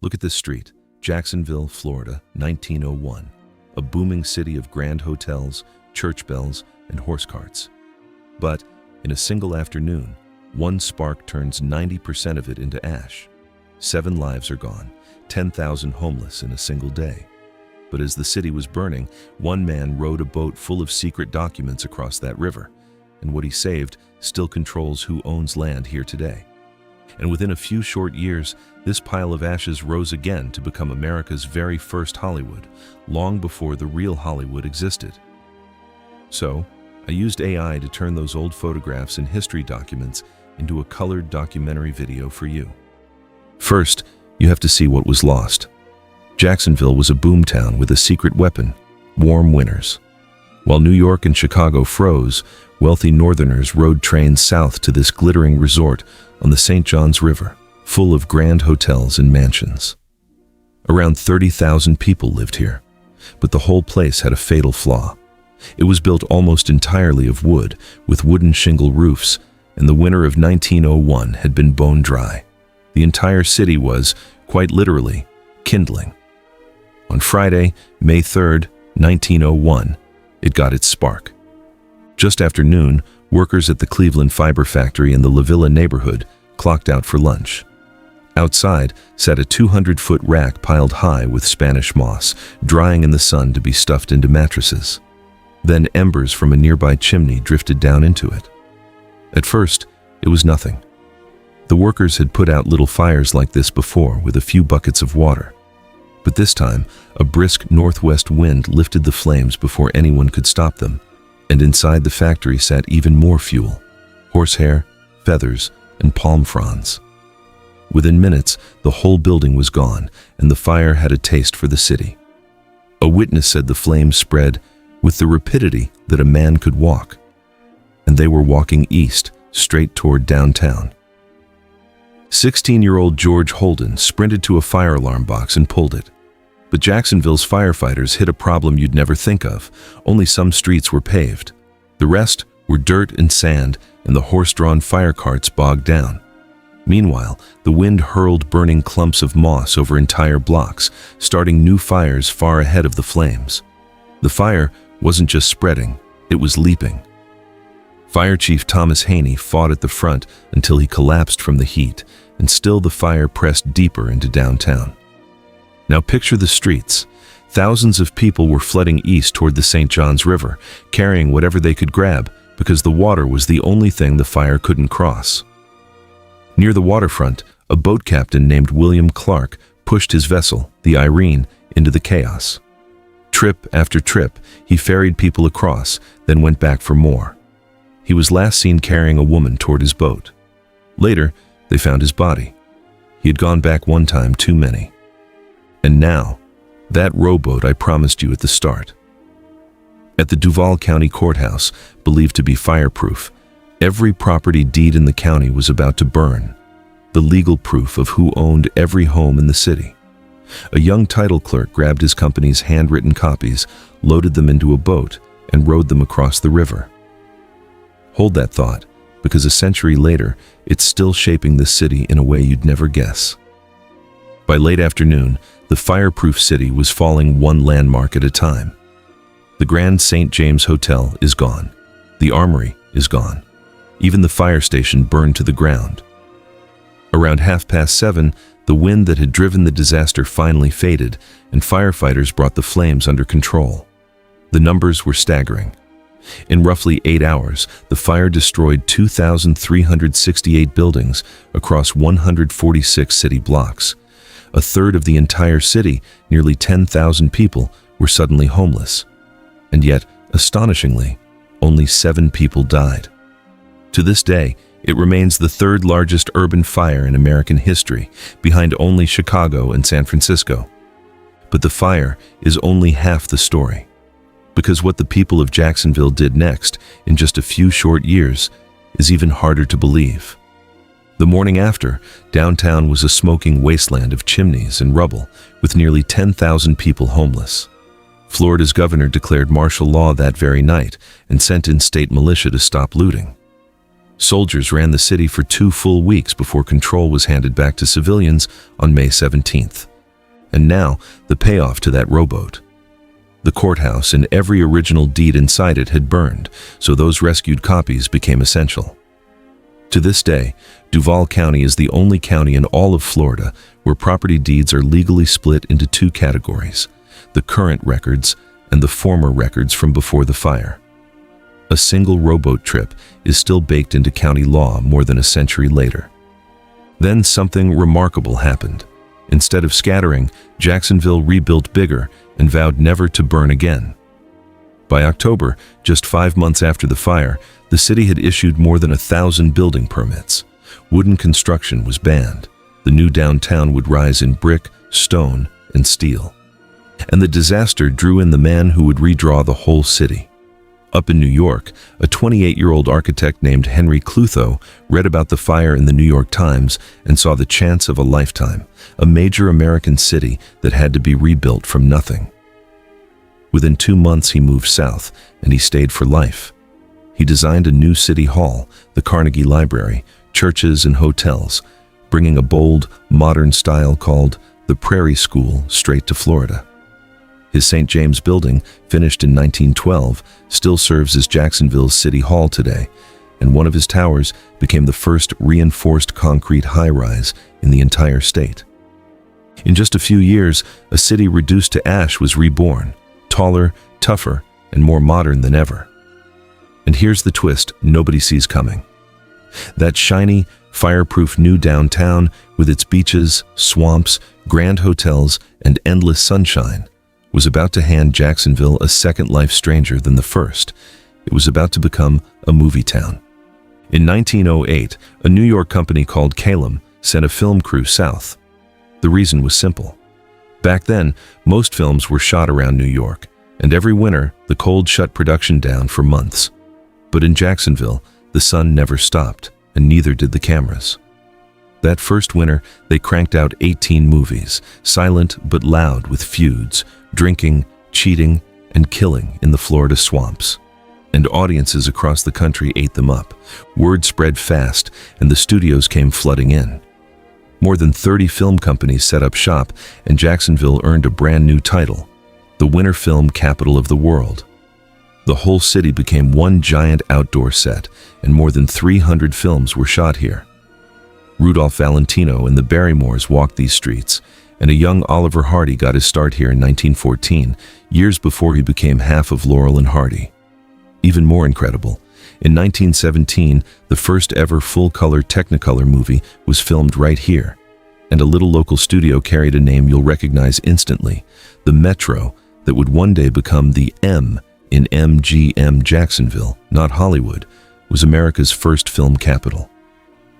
Look at this street, Jacksonville, Florida, 1901. A booming city of grand hotels, church bells, and horse carts. But in a single afternoon, one spark turns 90% of it into ash. 7 lives are gone, 10,000 homeless in a single day. But as the city was burning, one man rowed a boat full of secret documents across that river, and what he saved still controls who owns land here today. And within a few short years, this pile of ashes rose again to become America's very first Hollywood, long before the real Hollywood existed. So, I used AI to turn those old photographs and history documents into a colored documentary video for you. First, you have to see what was lost. Jacksonville was a boomtown with a secret weapon: warm winters. While New York and Chicago froze, wealthy Northerners rode trains south to this glittering resort on the St. Johns River, full of grand hotels and mansions. Around 30,000 people lived here, but the whole place had a fatal flaw. It was built almost entirely of wood, with wooden shingle roofs, and the winter of 1901 had been bone dry. The entire city was, quite literally, kindling. On Friday, May 3rd, 1901, it got its spark. Just after noon, workers at the Cleveland fiber factory in the La Villa neighborhood clocked out for lunch. Outside sat a 200-foot rack piled high with Spanish moss, drying in the sun to be stuffed into mattresses. Then embers from a nearby chimney drifted down into it. At first, it was nothing. The workers had put out little fires like this before with a few buckets of water. But this time, a brisk northwest wind lifted the flames before anyone could stop them, and inside the factory sat even more fuel: horsehair, feathers, and palm fronds. Within minutes, the whole building was gone, and the fire had a taste for the city. A witness said the flames spread with the rapidity that a man could walk, and they were walking east, straight toward downtown. 16-year-old George Holden sprinted to a fire alarm box and pulled it. But Jacksonville's firefighters hit a problem you'd never think of. Only some streets were paved. The rest were dirt and sand, and the horse-drawn fire carts bogged down. Meanwhile, the wind hurled burning clumps of moss over entire blocks, starting new fires far ahead of the flames. The fire wasn't just spreading, it was leaping. Fire Chief Thomas Haney fought at the front until he collapsed from the heat, and still the fire pressed deeper into downtown. Now picture the streets. Thousands of people were flooding east toward the St. Johns River, carrying whatever they could grab, because the water was the only thing the fire couldn't cross. Near the waterfront, a boat captain named William Clark pushed his vessel, the Irene, into the chaos. Trip after trip, he ferried people across, then went back for more. He was last seen carrying a woman toward his boat. Later, they found his body. He had gone back one time too many. And now, that rowboat I promised you at the start. At the Duval County Courthouse, believed to be fireproof, every property deed in the county was about to burn, the legal proof of who owned every home in the city. A young title clerk grabbed his company's handwritten copies, loaded them into a boat, and rowed them across the river. Hold that thought, because a century later, it's still shaping the city in a way you'd never guess. By late afternoon, the fireproof city was falling one landmark at a time. The Grand St. James Hotel is gone. The Armory is gone. Even the fire station burned to the ground. Around 7:30, the wind that had driven the disaster finally faded, and firefighters brought the flames under control. The numbers were staggering. In roughly 8 hours, the fire destroyed 2,368 buildings across 146 city blocks. A third of the entire city, nearly 10,000 people, were suddenly homeless. And yet, astonishingly, only 7 people died. To this day, it remains the third largest urban fire in American history, behind only Chicago and San Francisco. But the fire is only half the story. Because what the people of Jacksonville did next, in just a few short years, is even harder to believe. The morning after, downtown was a smoking wasteland of chimneys and rubble, with nearly 10,000 people homeless. Florida's governor declared martial law that very night and sent in state militia to stop looting. Soldiers ran the city for 2 full weeks before control was handed back to civilians on May 17th. And now, the payoff to that rowboat. The courthouse and every original deed inside it had burned, so those rescued copies became essential. To this day, Duval County is the only county in all of Florida where property deeds are legally split into two categories: the current records and the former records from before the fire. A single rowboat trip is still baked into county law more than a century later. Then something remarkable happened. Instead of scattering, Jacksonville rebuilt bigger and vowed never to burn again. By October, just 5 months after the fire, the city had issued more than 1,000 building permits. Wooden construction was banned. The new downtown would rise in brick, stone, and steel. And the disaster drew in the man who would redraw the whole city. Up in New York, a 28-year-old architect named Henry Clutho read about the fire in the New York Times and saw the chance of a lifetime, a major American city that had to be rebuilt from nothing. Within 2 months, he moved south, and he stayed for life. He designed a new city hall, the Carnegie Library, churches and hotels, bringing a bold, modern style called the Prairie School straight to Florida. His St. James building, finished in 1912, still serves as Jacksonville's City Hall today, and one of his towers became the first reinforced concrete high-rise in the entire state. In just a few years, a city reduced to ash was reborn, taller, tougher, and more modern than ever. And here's the twist nobody sees coming. That shiny, fireproof new downtown with its beaches, swamps, grand hotels, and endless sunshine was about to hand Jacksonville a second life stranger than the first. It was about to become a movie town. In 1908, a New York company called Calum sent a film crew south. The reason was simple. Back then, most films were shot around New York, and every winter, the cold shut production down for months. But in Jacksonville, the sun never stopped, and neither did the cameras. That first winter, they cranked out 18 movies, silent but loud with feuds, drinking, cheating, and killing in the Florida swamps. And audiences across the country ate them up. Word spread fast, and the studios came flooding in. More than 30 film companies set up shop, and Jacksonville earned a brand new title, the winter film capital of the world. The whole city became one giant outdoor set, and more than 300 films were shot here. Rudolph Valentino and the Barrymores walked these streets, and a young Oliver Hardy got his start here in 1914, years before he became half of Laurel and Hardy. Even more incredible, in 1917, the first ever full-color Technicolor movie was filmed right here, and a little local studio carried a name you'll recognize instantly, the Metro, that would one day become the M in MGM Jacksonville, not Hollywood, was America's first film capital.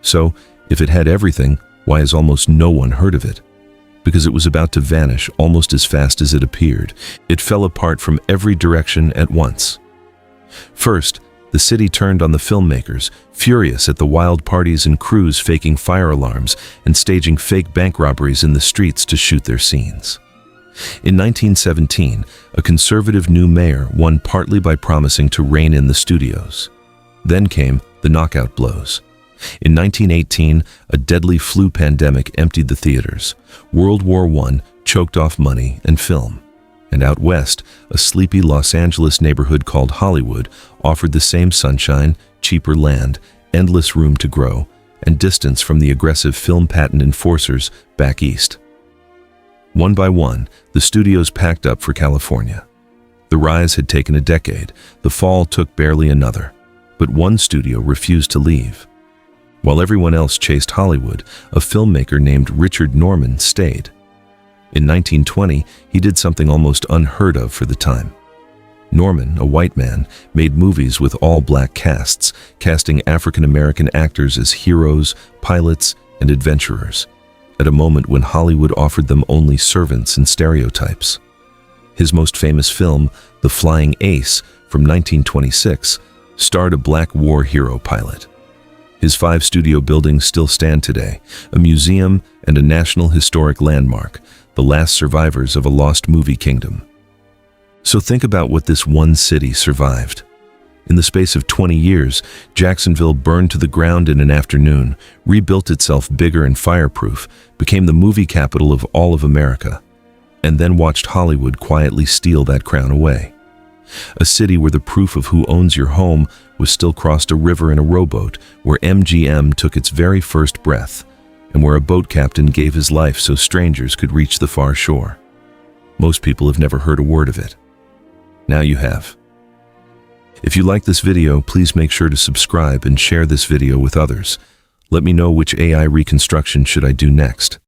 So, if it had everything, why has almost no one heard of it? Because it was about to vanish almost as fast as it appeared. It fell apart from every direction at once. First, the city turned on the filmmakers, furious at the wild parties and crews faking fire alarms and staging fake bank robberies in the streets to shoot their scenes. In 1917, a conservative new mayor won partly by promising to rein in the studios. Then came the knockout blows. In 1918, a deadly flu pandemic emptied the theaters. World War I choked off money and film. And out west, a sleepy Los Angeles neighborhood called Hollywood offered the same sunshine, cheaper land, endless room to grow, and distance from the aggressive film patent enforcers back east. One by one, the studios packed up for California. The rise had taken a decade, the fall took barely another, but one studio refused to leave. While everyone else chased Hollywood, a filmmaker named Richard Norman stayed. In 1920, he did something almost unheard of for the time. Norman, a white man, made movies with all-black casts, casting African-American actors as heroes, pilots, and adventurers, at a moment when Hollywood offered them only servants and stereotypes. His most famous film, The Flying Ace, from 1926, starred a black war hero pilot. His 5 studio buildings still stand today, a museum and a National Historic Landmark, the last survivors of a lost movie kingdom. So think about what this one city survived. In the space of 20 years, Jacksonville burned to the ground in an afternoon, rebuilt itself bigger and fireproof, became the movie capital of all of America, and then watched Hollywood quietly steal that crown away. A city where the proof of who owns your home was still crossed a river in a rowboat, where MGM took its very first breath, and where a boat captain gave his life so strangers could reach the far shore. Most people have never heard a word of it. Now you have. If you like this video, please make sure to subscribe and share this video with others. Let me know which AI reconstruction should I do next.